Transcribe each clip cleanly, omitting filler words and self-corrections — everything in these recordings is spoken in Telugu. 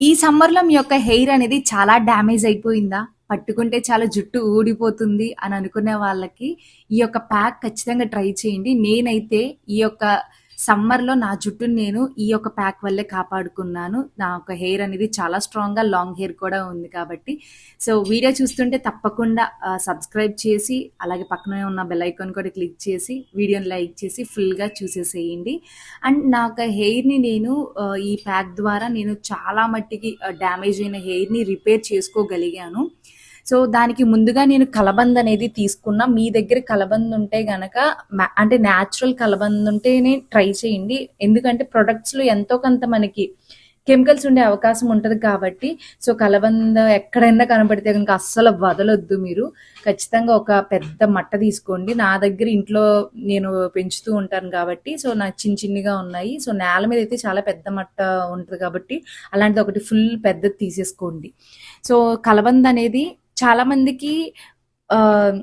ఈ సమ్మర్‌లో మీ యొక్క హెయిర్ అనేది చాలా డ్యామేజ్ అయిపోయిందా? పట్టుకుంటే చాలా జుట్టు ఊడిపోతుంది అని అనుకునే వాళ్ళకి ఈ యొక్క ప్యాక్ ఖచ్చితంగా ట్రై చేయండి. నేనైతే ఈ యొక్క సమ్మర్‌లో నా జుట్టుని నేను ఈ యొక్క ప్యాక్ వల్లే కాపాడుకున్నాను. నా యొక్క హెయిర్ అనేది చాలా స్ట్రాంగ్‌గా లాంగ్ హెయిర్ కూడా ఉంది కాబట్టి. సో, వీడియో చూస్తుంటే తప్పకుండా సబ్స్క్రైబ్ చేసి, అలాగే పక్కనే ఉన్న బెల్ ఐకాన్ కూడా క్లిక్ చేసి, వీడియోని లైక్ చేసి ఫుల్‌గా చూసేసేయండి. అండ్ నా యొక్క హెయిర్‌ని నేను ఈ ప్యాక్ ద్వారా నేను చాలా మట్టికి డ్యామేజ్ అయిన హెయిర్‌ని రిపేర్ చేసుకోగలిగాను. సో, దానికి ముందుగా నేను కలబంద అనేది తీసుకున్నా. మీ దగ్గర కలబంద ఉంటే గనక అంటే న్యాచురల్ కలబంద ఉంటేనే ట్రై చేయండి. ఎందుకంటే ప్రొడక్ట్స్‌లో ఎంతో కొంత మనకి కెమికల్స్ ఉండే అవకాశం ఉంటది కాబట్టి, సో, కలబంద ఎక్కడైనా కనపడితే గనక అస్సలు వదలొద్దు మీరు. ఖచ్చితంగా ఒక పెద్ద మట్ట తీసుకోండి. నా దగ్గర ఇంట్లో నేను పెంచుతూ ఉంటాను కాబట్టి, సో, నాకు చిన్నిగా ఉన్నాయి. సో, నేల మీద అయితే చాలా పెద్ద మట్ట ఉంటది కాబట్టి, అలాంటిది ఒకటి ఫుల్ పెద్దది తీసేసుకోండి. సో, కలబంద అనేది చాలా మందికి ఆహ్,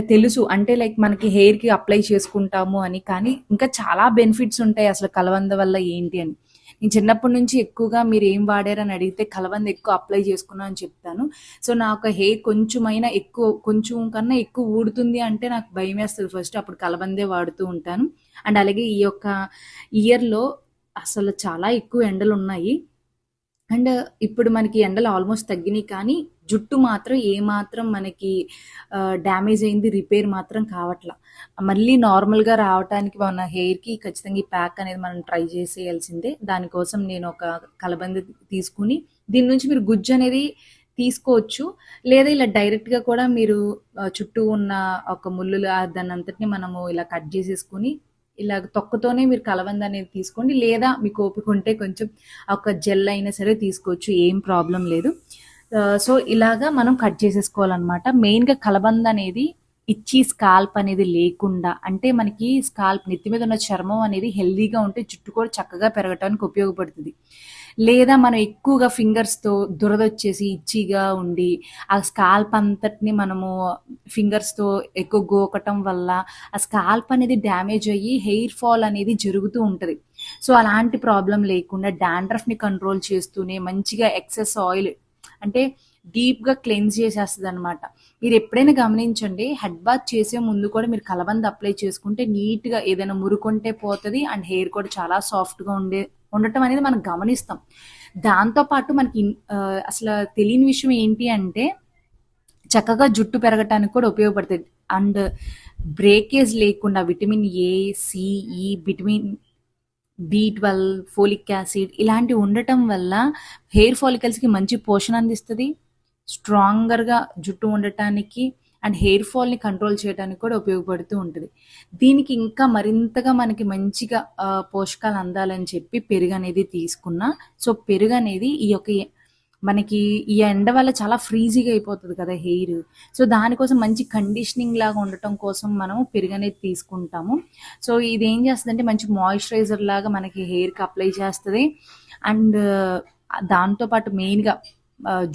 తెలుసు. అంటే లైక్ మనకి హెయిర్‌కి అప్లై చేసుకుంటాము అని. కానీ ఇంకా చాలా బెనిఫిట్స్ ఉంటాయి అసలు కలబంద వల్ల ఏంటి అని. నేను చిన్నప్పటి నుంచి ఎక్కువగా మీరేం వాడారని అడిగితే కలబంద ఎక్కువ అప్లై చేసుకున్నా అని చెప్తాను. సో, నా యొక్క హెయిర్ కొంచెమైనా ఎక్కువ కొంచెం కన్నా ఎక్కువ ఊడుతుంది అంటే నాకు భయమేస్తది ఫస్ట్. అప్పుడు కలబందే వాడుతూ ఉంటాను. అండ్ అలాగే ఈ యొక్క ఇయర్‌లో అసలు చాలా ఎక్కువ ఎండలున్నాయి. అండ్ ఇప్పుడు మనకి ఎండలు ఆల్మోస్ట్ తగ్గినియి కానీ, జుట్టు మాత్రం ఏమాత్రం మనకి డ్యామేజ్ అయింది రిపేర్ మాత్రం కావట్ల. మళ్ళీ నార్మల్‌గా రావటానికి మన హెయిర్‌కి ఖచ్చితంగా ఈ ప్యాక్ అనేది మనం ట్రై చేసేయాల్సిందే. దానికోసం నేను ఒక కలబంద తీసుకొని, దీని నుంచి మీరు గుజ్జనేది తీసుకోవచ్చు. లేదా ఇలా డైరెక్ట్‌గా కూడా మీరు చుట్టూ ఉన్న ఒక ముల్లులు దాన్నంతటిని మనము ఇలా కట్ చేసేసుకొని ఇలాగ తొక్కతోనే మీరు కలబంద అనేది తీసుకోండి. లేదా మీకు ఓపిక ఉంటే కొంచెం ఒక జెల్ అయినా సరే తీసుకోవచ్చు. ఏం ప్రాబ్లమ్ లేదు. సో, ఇలాగా మనం కట్ చేసేసుకోవాలనమాట. మెయిన్‌గా కలబంద అనేది ఇచ్చి స్కాల్ప్ అనేది లేకుండా అంటే మనకి స్కాల్ప్ నెత్తి మీద ఉన్న చర్మం అనేది హెల్తీగా ఉంటే జుట్టు కూడా చక్కగా పెరగటానికి ఉపయోగపడుతది. లేదా మనం ఎక్కువగా ఫింగర్స్‌తో దురదొచ్చేసి ఇచ్ఛీగా ఉండి, ఆ స్కాల్ప్ అంతటిని మనము ఫింగర్స్‌తో ఎక్కువ గోకటం వల్ల ఆ స్కాల్ప్ అనేది డ్యామేజ్ అయ్యి హెయిర్ ఫాల్ అనేది జరుగుతూ ఉంటది. సో, అలాంటి ప్రాబ్లమ్ లేకుండా డాండ్రఫ్‌ని కంట్రోల్ చేస్తూనే మంచిగా ఎక్సెస్ ఆయిల్ అంటే డీప్‌గా క్లెన్స్ చేసేస్తదనమాట. మీరెప్పుడైనా గమనించండి హెడ్ బాత్ చేసే ముందు కూడా మీరు కలబంద అప్లై చేసుకుంటే నీట్‌గా ఏదైనా మురుకుంటే పోతది. అండ్ హెయిర్ కూడా చాలా సాఫ్ట్‌గా ఉండటం అనేది మనం గమనిస్తాం. దాంతో పాటు మనకి అసల తెలియని విషయం ఏంటి అంటే చక్కగా జుట్టు పెరగటానికి కూడా ఉపయోగపడతది. అండ్ బ్రేకేజ్ లేకుండా విటమిన్ ఏ, సి, ఈ, విటమిన్ బి12, ఫోలిక్ యాసిడ్ ఇలాంటివి ఉండటం వల్ల హెయిర్ ఫాలికల్స్‌కి మంచి పోషణ అందిస్తది. స్ట్రాంగర్‌గా జుట్టు ఉండటానికి అండ్ హెయిర్ ఫాల్‌ని కంట్రోల్ చేయడానికి కూడా ఉపయోగపడుతూ ఉంటది. దీనికి ఇంకా మరింతగా మనకి మంచిగా పోషకాలు అందాలని చెప్పి పెరుగనేది తీసుకున్నా. సో, పెరుగనేది ఈ యొక్క మనకి ఈ ఎండ వల్ల చాలా ఫ్రీజీగా అయిపోతది కదా హెయిర్. సో, దానికోసం మంచి కండిషనింగ్ లాగా ఉండటం కోసం మనం పెరుగనేది తీసుకుంటాము. సో, ఇదేం చేస్తదంటే మంచి మాయిశ్చరైజర్ లాగా మనకి హెయిర్‌కి అప్లై చేస్తది. అండ్ దాంతో పాటు మెయిన్‌గా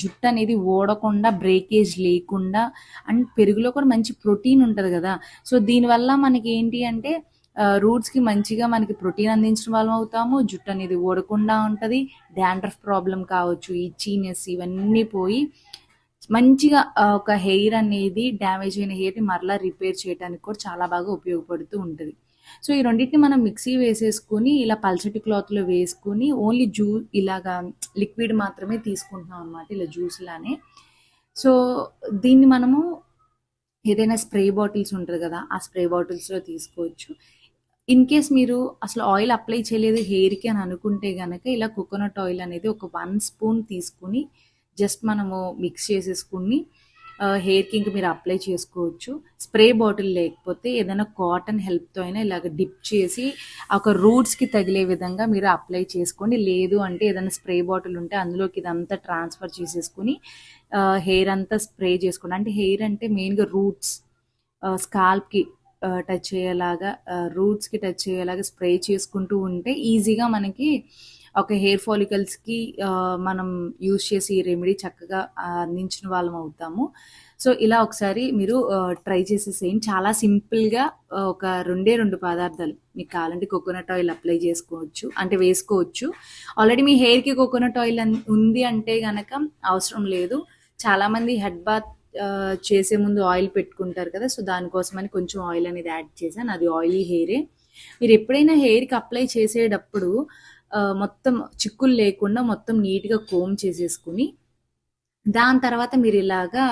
జుట్టనేది ఊడకుండా, బ్రేకేజ్ లేకుండా అండ్ పెరుగులో కూడా మంచి ప్రోటీన్ ఉంటది గదా! సో, దీనివల్ల మనకేంటి అంటే రూట్స్‌కి మంచిగా మనకి ప్రోటీన్ అందించిన వాళ్ళం అవుతాము. జుట్టనేది ఊడకుండా ఉంటది. డాండ్రఫ్ ప్రాబ్లమ్ కావచ్చు, ఇచ్చీనెస్ ఇవన్నీ పోయి మంచిగా ఒక హెయిర్ అనేది డ్యామేజ్ అయిన హెయిర్‌ని మరలా రిపేర్ చేయటానికి కూడా చాలా బాగా ఉపయోగపడుతూ ఉంటది. సో, ఈ రెండిటిని మనం మిక్సీ వేసేసుకొని, ఇలా పల్చటి క్లాత్‌లో వేసుకొని, ఓన్లీ ఇలాగా లిక్విడ్ మాత్రమే తీసుకుంటున్నాం అనమాట. ఇలా జ్యూస్‌లానే. సో, దీన్ని మనము ఏదైనా స్ప్రే బాటిల్స్ ఉంటది గదా! ఆ స్ప్రే బాటిల్స్‌లో తీసుకోవచ్చు. ఇన్ కేస్ మీరు అసలు ఆయిల్ అప్లై చేయలేదు హెయిర్‌కి అని అనుకుంటే గనక, ఇలా కోకోనట్ ఆయిల్ అనేది ఒక 1 స్పూన్ తీసుకొని, జస్ట్ మనము మిక్స్ చేసేసుకొని హెయిర్‌కి ఇంక మీరు అప్లై చేసుకోవచ్చు. స్ప్రే బాటిల్ లేకపోతే ఏదైనా కాటన్ హెల్ప్‌తో అయినా ఇలాగ డిప్ చేసి, ఒక రూట్స్‌కి తగిలే విధంగా మీరు అప్లై చేసుకోండి. లేదు అంటే ఏదైనా స్ప్రే బాటిల్ ఉంటే అందులోకి ఇదంతా ట్రాన్స్‌ఫర్ చేసేసుకొని, హెయిర్ అంతా స్ప్రే చేసుకోండి. అంటే హెయిర్ అంటే మెయిన్‌గా రూట్స్ స్కాల్ప్‌కి టచ్ అయ్యేలాగా రూట్స్‌కి టచ్ అయ్యేలాగా స్ప్రే చేసుకుంటూ ఉంటే ఈజీగా మనకి ఒక హెయిర్ ఫాలికల్స్‌కి మనం యూజ్ చేసి ఈ రెమెడీ చక్కగా అందించిన వాళ్ళం అవుతాము. సో, ఇలా ఒకసారి మీరు ట్రై చేసేసేయండి. చాలా సింపుల్‌గా ఒక 2 పదార్థాలు మీకు కావాలంటే కోకోనట్ ఆయిల్ అప్లై చేసుకోవచ్చు. అంటే వేసుకోవచ్చు. ఆల్రెడీ మీ హెయిర్‌కి కోకోనట్ ఆయిల్ ఉంది అంటే గనక అవసరం లేదు. చాలామంది హెడ్ బాత్ చేసే ముందు ఆయిల్ పెట్టుకుంటారు కదా! సో, దానికోసమని కొంచెం ఆయిల్ అనేది యాడ్ చేశాను. అది ఆయిలీ హెయిరే. మీరు ఎప్పుడైనా హెయిర్‌కి అప్లై చేసేటప్పుడు మొత్తం చిక్కులు లేకుండా మొత్తం నీట్‌గా కోంబ్ చేసేసుకొని, దాని తర్వాత మీరు ఇలాగా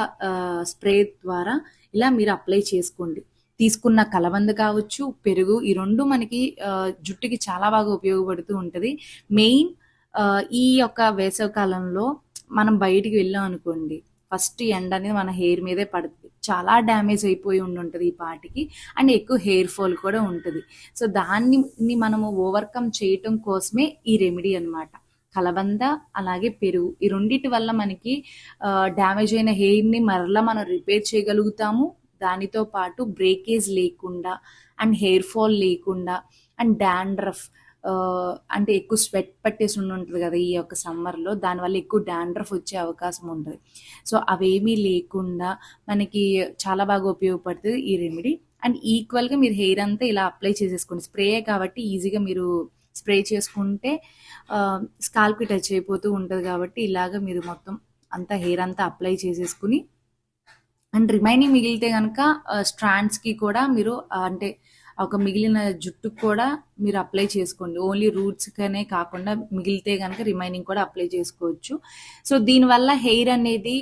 స్ప్రే ద్వారా ఇలా మీరు అప్లై చేసుకోండి. తీసుకున్న కలబంద కావచ్చు, పెరుగు ఈ 2 మనకి జుట్టుకి చాలా బాగా ఉపయోగపడుతూ ఉంటది. మెయిన్ ఈ యొక్క వేసవి కాలంలో మనం బయటికి వెళ్ళాం అనుకోండి, ఫస్ట్ ఎండ అనేది మన హెయిర్ మీదే పడుతుంది. చాలా డ్యామేజ్ అయిపోయి ఉండుంటది ఈ పాటికి. అండ్ ఎక్కువ హెయిర్ ఫాల్ కూడా ఉంటది. సో, దాన్ని మనము ఓవర్‌కమ్ చేయటం కోసమే ఈ రెమెడీ అనమాట. కలబంద, అలాగే పెరుగు. ఈ రెండిటి వల్ల మనకి డ్యామేజ్ అయిన హెయిర్‌ని మరలా మనం రిపేర్ చేయగలుగుతాము. దానితో పాటు బ్రేకేజ్ లేకుండా అండ్ హెయిర్ ఫాల్ లేకుండా అండ్ డాండ్రఫ్ అంటే ఎక్కువ స్వెట్ పట్టేసి ఉండుంటది కదా! ఈ యొక్క సమ్మర్‌లో. దానివల్ల ఎక్కువ డాండ్రఫ్ వచ్చే అవకాశం ఉంటది. సో, అవేమీ లేకుండా మనకి చాలా బాగా ఉపయోగపడుతది ఈ రెమెడీ. అండ్ ఈక్వల్‌గా మీరు హెయిర్ అంతా ఇలా అప్లై చేసేసుకోండి. స్ప్రేయే కాబట్టి ఈజీగా మీరు స్ప్రే చేసుకుంటే స్కాల్ప్‌కి టచ్ అయిపోతూ ఉంటది కాబట్టి ఇలాగ మీరు మొత్తం అంతా హెయిర్ అంతా అప్లై చేసేసుకొని అండ్ రిమైనింగ్ మిగిలితే గనక స్ట్రాండ్స్‌కి కూడా మీరు అంటే ఒక మిగిలిన జుట్టుకి కూడా మీరు అప్లై చేసుకోండి. ఓన్లీ రూట్స్‌కనే కాకుండా మిగిలితే గనక రిమైనింగ్ కూడా అప్లై చేసుకోవచ్చు. సో, దీనివల్ల హెయిర్ అనేది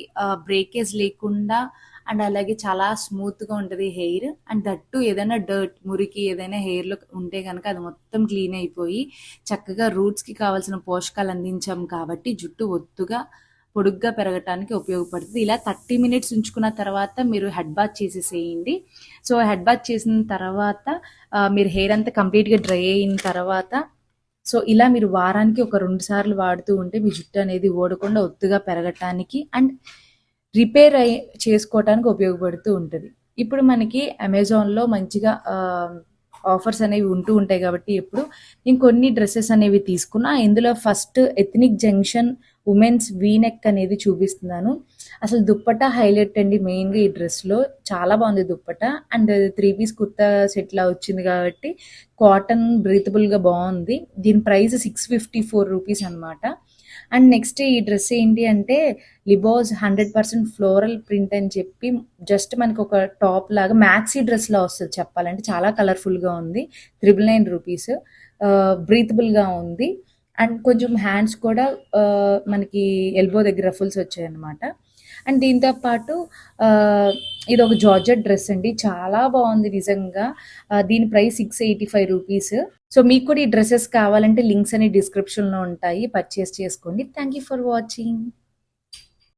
బ్రేకేజ్ లేకుండా అండ్ అలాగే చాలా స్మూత్‌గా ఉంటది హెయిర్. అండ్ దట్ టూ ఏదైనా డర్ట్, మురికి ఏదైనా హెయిర్‌లో ఉంటే గనక అది మొత్తం క్లీన్ అయిపోయి చక్కగా రూట్స్‌కి కావాల్సిన పోషకాలు అందించాం కాబట్టి జుట్టు ఒత్తుగా, పొడుగ్గా పెరగటానికి ఉపయోగపడుతుంది. ఇలా 30 మినిట్స్ ఉంచుకున్న తర్వాత మీరు హెడ్ బాత్ చేసేసేయండి. సో, హెడ్ బాత్ చేసిన తర్వాత మీరు హెయిర్ అంతా కంప్లీట్‌గా డ్రై అయిన తర్వాత సో, ఇలా మీరు వారానికి ఒక 2 సార్లు వాడుతూ ఉంటే మీ జుట్టు అనేది ఊడకుండా ఒత్తుగా పెరగటానికి అండ్ రిపేర్ చేసుకోవటానికి ఉపయోగపడుతూ ఉంటది. ఇప్పుడు మనకి అమెజాన్‌లో మంచిగా ఆఫర్స్ అనేవి ఉంటూ ఉంటాయి కాబట్టి ఎప్పుడు నేను కొన్ని డ్రెసెస్ అనేవి తీసుకున్నా. ఇందులో first ethnic junction women's V neck అనేది చూపిస్తున్నాను. అసలు దుప్పట్టా హైలైట్ అండి మెయిన్‌గా ఈ డ్రెస్‌లో. చాలా బాగుంది దుప్పట్టా. అండ్ 3 పీస్ కుర్తా సెట్‌లా వచ్చింది కాబట్టి కాటన్ బ్రీతబుల్‌గా బాగుంది. దీని ప్రైస్ ₹654 అనమాట. అండ్ నెక్స్ట్ ఈ డ్రెస్ ఏంటి అంటే లిబోస్ 100% ఫ్లోరల్ ప్రింట్ అని చెప్పి జస్ట్ మనకి ఒక టాప్ లాగా మ్యాక్సీ డ్రెస్‌లా వస్తది చెప్పాలంటే. చాలా కలర్‌ఫుల్‌గా ఉంది. ₹999 బ్రీతబుల్‌గా ఉంది. అండ్ కొంచెం హ్యాండ్స్ కూడా మనకి ఎల్బో దగ్గర రఫుల్స్ వచ్చాయన్నమాట. అండ్ దీంతో పాటు ఇదొక జార్జెట్ డ్రెస్ అండి. చాలా బాగుంది నిజంగా. దీని ప్రైస్ ₹685. సో, మీకు కూడా ఈ డ్రెసెస్ కావాలంటే లింక్స్ అన్ని డిస్క్రిప్షన్‌లో ఉంటాయి. పర్చేస్ చేసుకోండి. Thank you for watching.